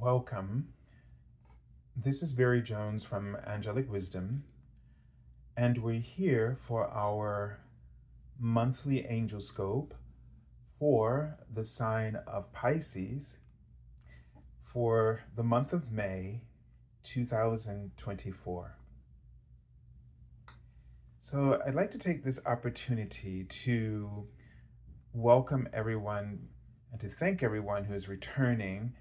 Welcome. This is Barry Jones from Angelic Wisdom, and we're here for our monthly Angelscope for the sign of Pisces for the month of May 2024. So I'd like to take this opportunity to welcome everyone and to thank everyone who is returning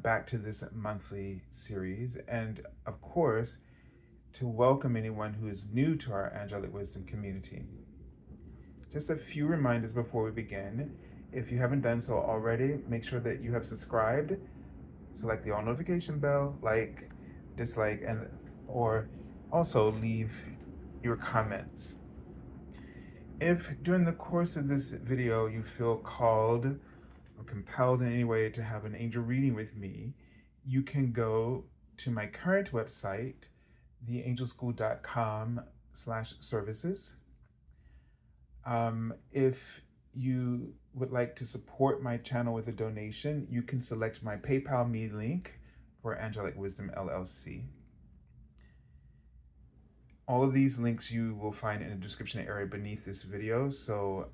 back to this monthly series, and of course to welcome anyone who is new to our Angelic Wisdom community. Just a few reminders before we begin. If you haven't done so already, make sure that you have subscribed, select the all notification bell, like, dislike, and or also leave your comments. If during the course of this video you feel called or compelled in any way to have an angel reading with me, you can go to my current website, theangelschool.com/services. If you would like to support my channel with a donation, you can select my PayPal me link for Angelic Wisdom LLC. All of these links you will find in the description area beneath this video, so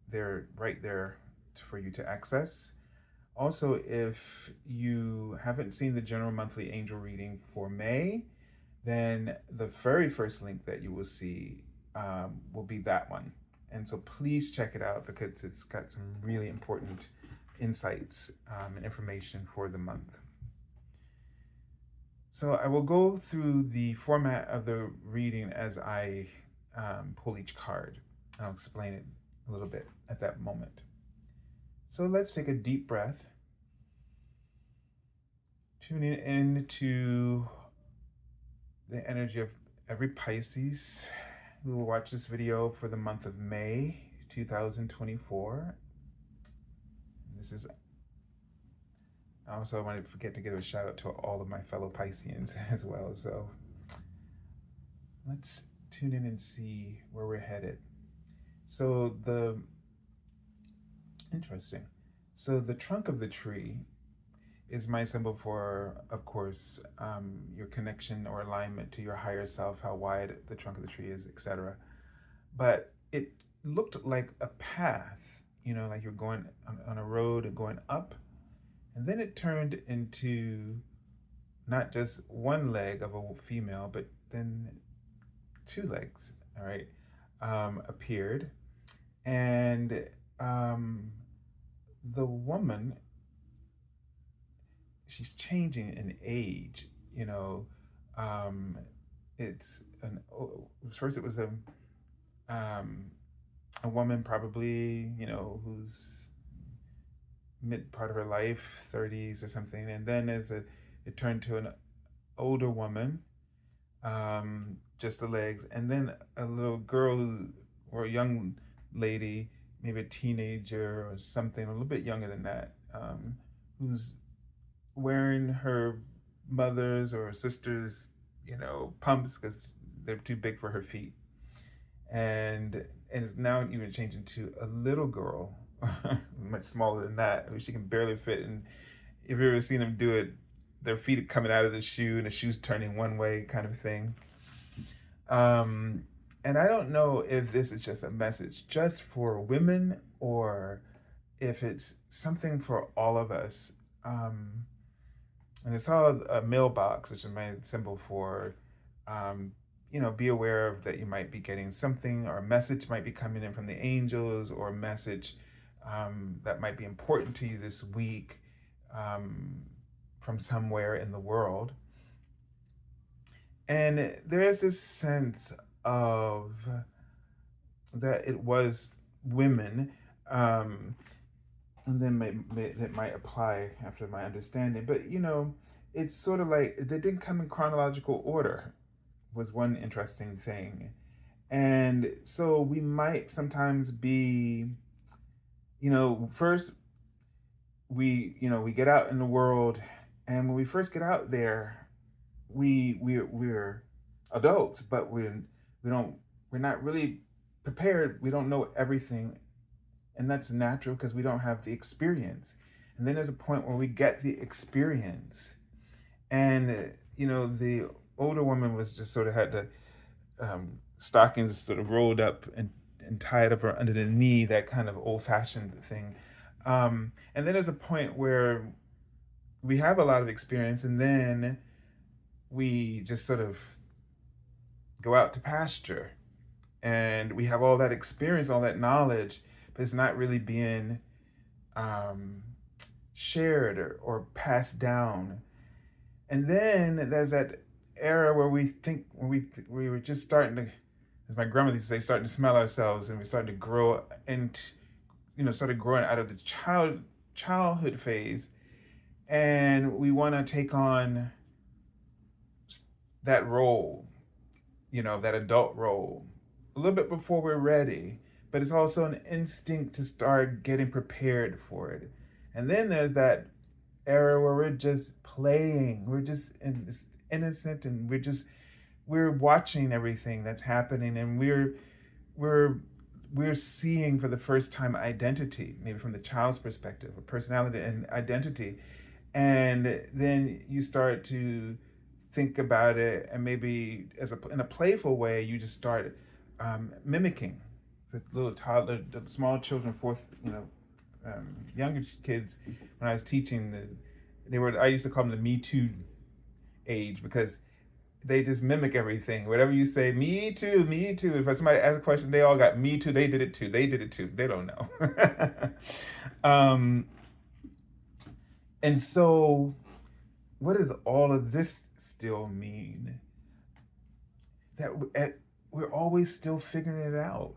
they're right there for you to access. Also, if you haven't seen the general monthly angel reading for May, then the very first link that you will see will be that one. And so please check it out because it's got some really important insights and information for the month. So I will go through the format of the reading as I pull each card. I'll explain it a little bit at that moment. So let's take a deep breath, tuning into the energy of every Pisces. We will watch this video for the month of May 2024. This is also, I want to forget to give a shout out to all of my fellow Pisceans as well. So let's tune in and see where we're headed. So the trunk of the tree is my symbol for, of course, your connection or alignment to your higher self, how wide the trunk of the tree is, etc. But it looked like a path, like you're going on a road and going up. And then it turned into not just one leg of a female, but then two legs, all right, appeared. And the woman, she's changing in age, first it was a woman probably, who's mid part of her life, 30s or something, and then it turned to an older woman, just the legs, and then a little girl or a young lady, maybe a teenager or something, a little bit younger than that, who's wearing her mother's or sister's, pumps because they're too big for her feet, and it's now even changing to a little girl, much smaller than that. I mean, she can barely fit. And if you've ever seen them do it, their feet are coming out of the shoe and the shoe's turning one way, kind of thing. And I don't know if this is just a message just for women or if it's something for all of us. And it's all a mailbox, which is my symbol for, be aware of that you might be getting something, or a message might be coming in from the angels, or a message that might be important to you this week from somewhere in the world. And there is this sense of that it was women, and then it might apply after my understanding. But, it's sort of like they didn't come in chronological order, was one interesting thing. And so we might sometimes be, first we get out in the world, and when we first get out there, we're adults, but we're not really prepared. We don't know everything, and that's natural because we don't have the experience. And then there's a point where we get the experience. And, the older woman was just sort of had the stockings sort of rolled up and tied up under the knee, that kind of old fashioned thing. And then there's a point where we have a lot of experience, and then we just sort of go out to pasture, and we have all that experience, all that knowledge, but it's not really being shared or passed down. And then there's that era where we think, we were just starting to, as my grandmother used to say, starting to smell ourselves, and we started to grow and started growing out of the childhood phase, and we want to take on that role, that adult role, a little bit before we're ready. But it's also an instinct to start getting prepared for it. And then there's that era where we're just playing, we're just innocent, and we're watching everything that's happening, and we're seeing for the first time identity, maybe from the child's perspective, a personality and identity. And then you start to think about it, and maybe in a playful way, you just start mimicking. So little toddler, small children, younger kids. When I was teaching, I used to call them the Me Too age, because they just mimic everything. Whatever you say, me too, me too. If somebody asks a question, they all got me too. They did it too. They did it too. They don't know. And so, what does all of this still mean? That we're always still figuring it out.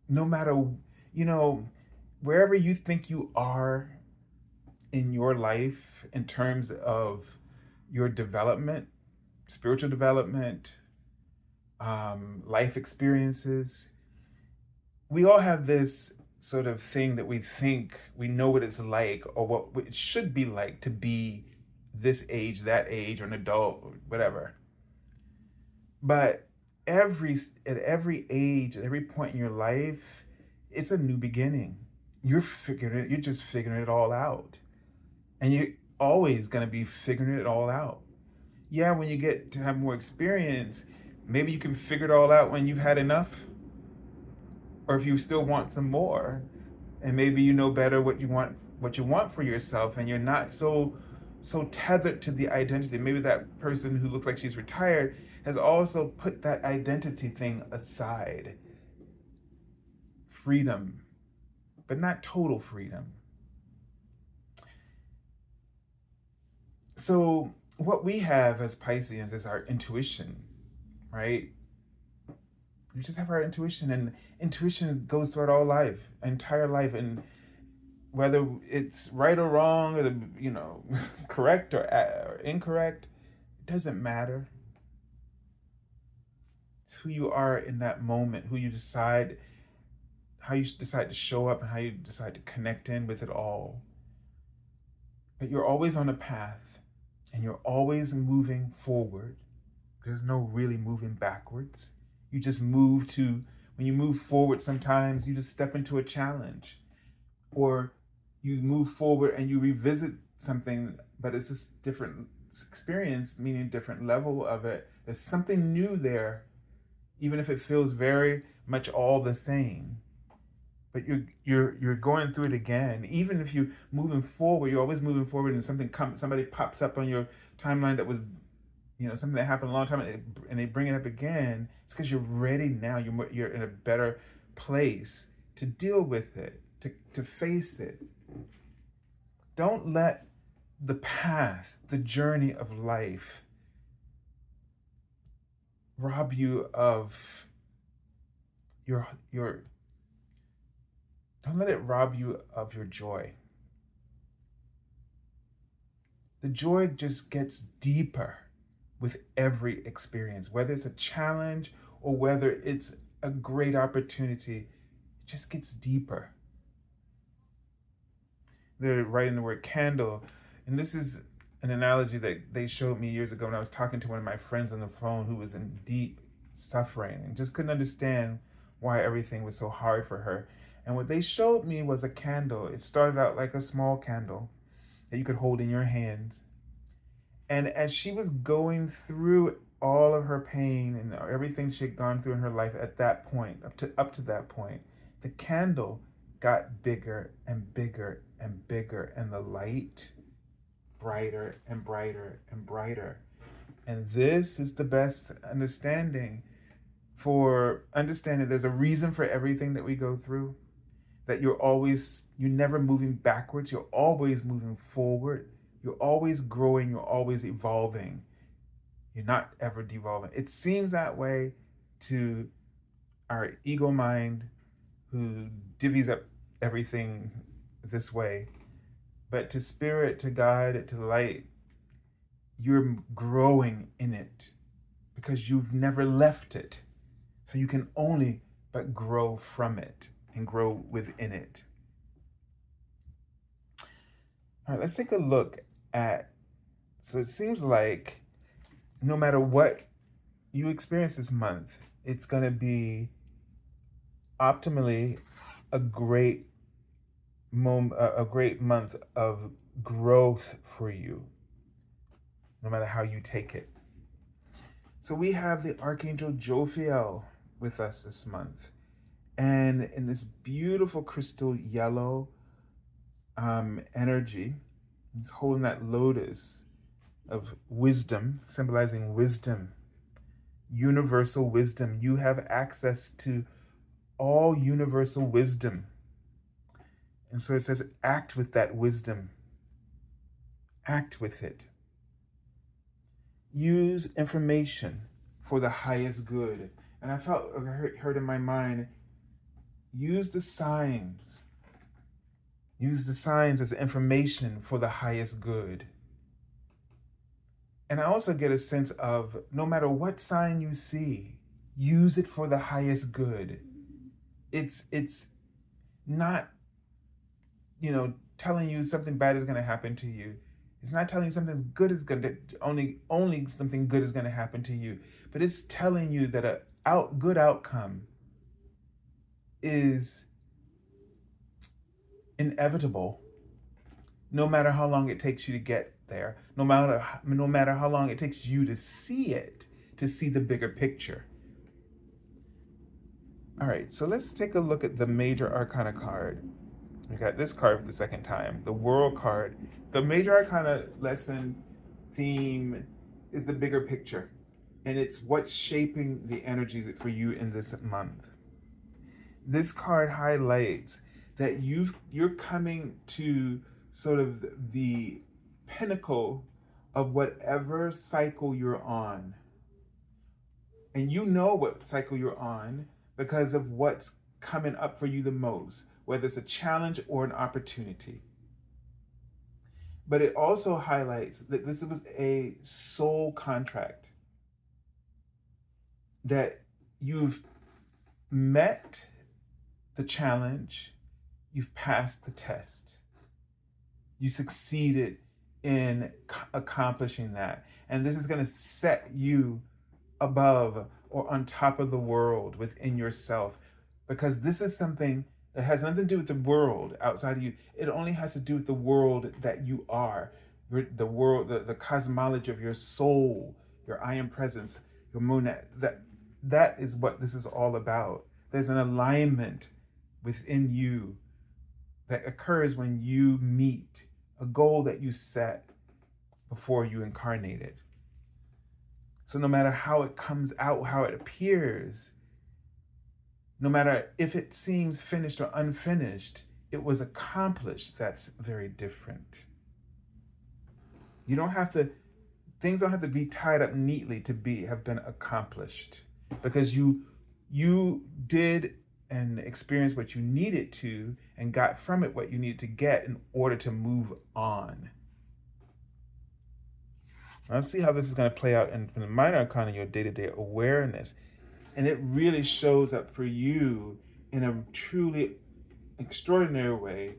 No matter, wherever you think you are in your life in terms of your development, spiritual development, life experiences, we all have this sort of thing that we think we know what it's like, or what it should be like to be this age, that age, or an adult, or whatever. But at every age, at every point in your life, it's a new beginning. You're just figuring it all out. And you're always going to be figuring it all out. Yeah, when you get to have more experience, maybe you can figure it all out when you've had enough, or if you still want some more, and maybe you know better what you want for yourself, and you're not so tethered to the identity. Maybe that person who looks like she's retired has also put that identity thing aside. Freedom, but not total freedom. So what we have as Pisceans is our intuition, right? We just have our intuition, and intuition goes throughout all life, entire life, and whether it's right or wrong, or correct or incorrect, it doesn't matter. It's who you are in that moment, how you decide to show up, and how you decide to connect in with it all. But you're always on a path, and you're always moving forward. There's no really moving backwards. You just when you move forward, sometimes you just step into a challenge, or you move forward and you revisit something, but it's just different experience, meaning different level of it. There's something new there, even if it feels very much all the same. But you're going through it again. Even if you're moving forward, you're always moving forward, and somebody pops up on your timeline that was, something that happened a long time, and they bring it up again. It's because you're ready now. You're in a better place to deal with it, to face it. Don't let the path, the journey of life, rob you of your don't let it rob you of your joy. The joy just gets deeper with every experience, whether it's a challenge or whether it's a great opportunity. It just gets deeper. They're writing the word candle, and this is an analogy that they showed me years ago when I was talking to one of my friends on the phone who was in deep suffering and just couldn't understand why everything was so hard for her. And what they showed me was a candle. It started out like a small candle, that you could hold in your hands. And as she was going through all of her pain and everything she had gone through in her life at that point, up to that point, the candle got bigger and bigger and bigger, and the light brighter and brighter and brighter. And this is the best understanding for understanding there's a reason for everything that we go through, that you're never moving backwards, you're always moving forward, you're always growing, you're always evolving, you're not ever devolving. It seems that way to our ego mind, who divvies up everything this way, but to spirit, to God, to light, you're growing in it because you've never left it. So you can only but grow from it and grow within it. All right, let's take a look at, so it seems like no matter what you experience this month, it's going to be optimally a great a great month of growth for you, no matter how you take it. So we have the Archangel Jophiel with us this month, and in this beautiful crystal yellow energy, he's holding that lotus of wisdom, symbolizing wisdom, universal wisdom. You have access to all universal wisdom. And so it says, act with that wisdom. Act with it. Use information for the highest good. And I heard in my mind, use the signs. Use the signs as information for the highest good. And I also get a sense of no matter what sign you see, use it for the highest good. It's not, telling you something bad is going to happen to you. It's not telling you something good is going to, only something good is going to happen to you. But it's telling you that a good outcome is inevitable, no matter how long it takes you to get there, no matter how long it takes you to see it, to see the bigger picture. All right, so let's take a look at the Major Arcana card. We got this card for the second time, the World card. The Major Arcana lesson theme is the bigger picture, and it's what's shaping the energies for you in this month. This card highlights that you're coming to sort of the pinnacle of whatever cycle you're on. And you know what cycle you're on because of what's coming up for you the most, whether it's a challenge or an opportunity. But it also highlights that this was a soul contract, that you've met the challenge, you've passed the test, you succeeded in accomplishing that. And this is going to set you above or on top of the world within yourself, because this is something that has nothing to do with the world outside of you. It only has to do with the world that you are, the world, the cosmology of your soul, your I am presence, your monad. That is what this is all about. There's an alignment within you that occurs when you meet a goal that you set before you incarnated. So no matter how it comes out, how it appears, no matter if it seems finished or unfinished, it was accomplished. That's very different. Things don't have to be tied up neatly to have been accomplished, because you did and experienced what you needed to and got from it what you needed to get in order to move on. Let's see how this is going to play out in the Minor Arcana, your day-to-day awareness. And it really shows up for you in a truly extraordinary way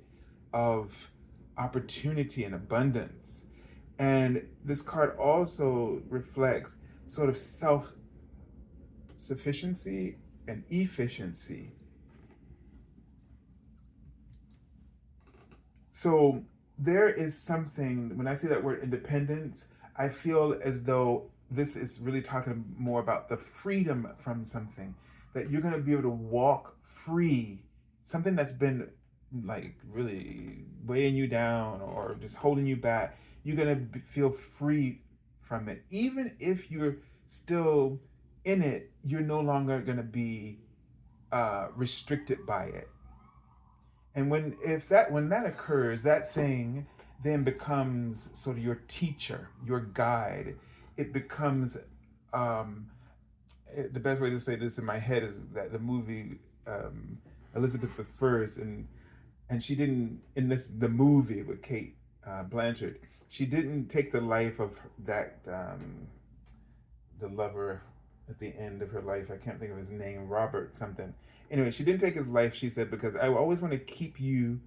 of opportunity and abundance. And this card also reflects sort of self-sufficiency and efficiency. So there is something, when I see that word independence, I feel as though this is really talking more about the freedom from something, that you're going to be able to walk free, something that's been like really weighing you down or just holding you back. You're going to feel free from it. Even if you're still in it, you're no longer going to be restricted by it. And when that occurs, that thing then becomes sort of your teacher, your guide. It becomes um, the best way to say this in my head is that the movie Elizabeth the First, and she didn't, in the movie with Kate Blanchett, she didn't take the life of that the lover at the end of her life. I can't think of his name, Robert something. Anyway, she didn't take his life, she said, because I always want to keep you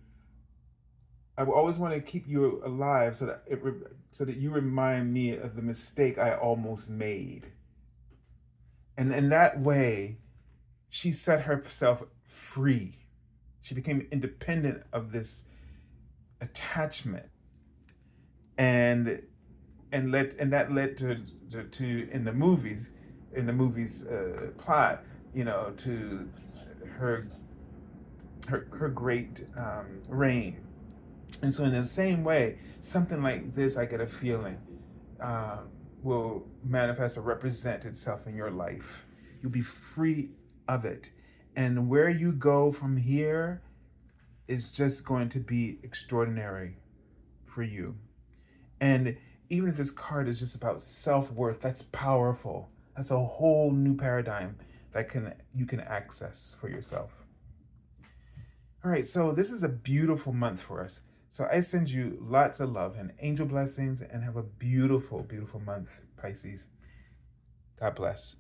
alive, so that you remind me of the mistake I almost made. And in that way, she set herself free. She became independent of this attachment, and that led to in the movie's plot, to her her great reign. And so, in the same way, something like this, I get a feeling, will manifest or represent itself in your life. You'll be free of it. And where you go from here is just going to be extraordinary for you. And even if this card is just about self-worth, that's powerful. That's a whole new paradigm that you can access for yourself. All right, so this is a beautiful month for us. So I send you lots of love and angel blessings, and have a beautiful, beautiful month, Pisces. God bless.